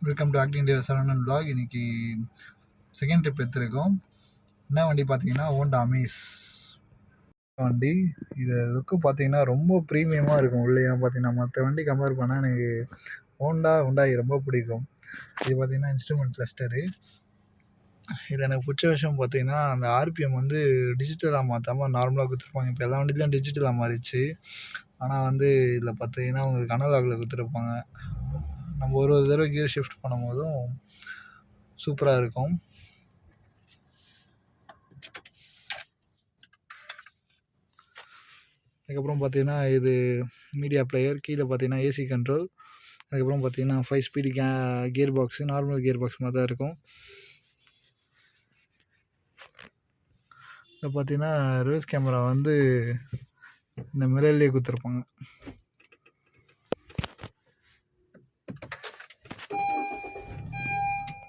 Welcome to acting day Saravanan vlog. இன்னைக்கு second trip எடுத்திருக்கோம். என்ன வண்டி பார்த்தீங்கன்னா ஹோண்டா அமேஸ் வண்டி. இது லுக்கு பார்த்தீங்கன்னா ரொம்ப ப்ரீமியமாக இருக்கும். உள்ளேயும் பார்த்தீங்கன்னா மற்ற வண்டி கம்பேர் பண்ணால் எனக்கு ஹுண்டாய் ரொம்ப பிடிக்கும். இது பார்த்தீங்கன்னா இன்ஸ்ட்ருமெண்ட் கிளஸ்டரு. இதில் எனக்கு பிடிச்ச விஷயம் பார்த்தீங்கன்னா அந்த ஆர்பிஎம் வந்து டிஜிட்டலாக மாற்றாமல் நார்மலாக கொடுத்துருப்பாங்க. இப்போ எல்லா வண்டிலையும் டிஜிட்டலாக மாறிடுச்சு. ஆனால் வந்து இதில் பார்த்தீங்கன்னா உங்களுக்கு அனலாகில் கொடுத்துருப்பாங்க. நம்ம ஒரு தடவை கியர் ஷிஃப்ட் பண்ணும்போதும் சூப்பராக இருக்கும். அதுக்கப்புறம் பார்த்தீங்கன்னா இது மீடியா பிளேயர், கீழே பார்த்தீங்கன்னா ஏசி கண்ட்ரோல், அதுக்கப்புறம் பார்த்தீங்கன்னா 5 speed gear box, normal gear box மாதிரி தான் இருக்கும். இதில் பார்த்தீங்கன்னா ரிவர்ஸ் கேமரா வந்து இந்த மிரர்லேயே கொடுத்துருப்பாங்க.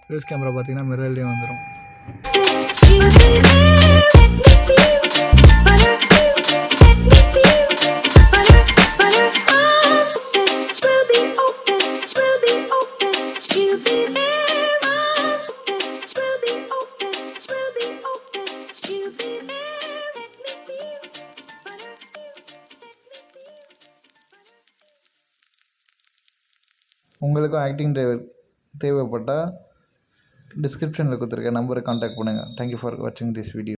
ரிவர்ஸ் கேமரா பார்த்தீங்கன்னா மிரர்லேயே வந்துடும். உங்களுக்கும் ஆக்டிங் டிரைவர் தேவைப்பட்டால் டிஸ்கிரிப்ஷனில் கொடுத்துருக்க நம்பரை கான்டாக்ட் பண்ணுங்கள். தேங்க்யூ ஃபார் வாட்சிங் திஸ் வீடியோ.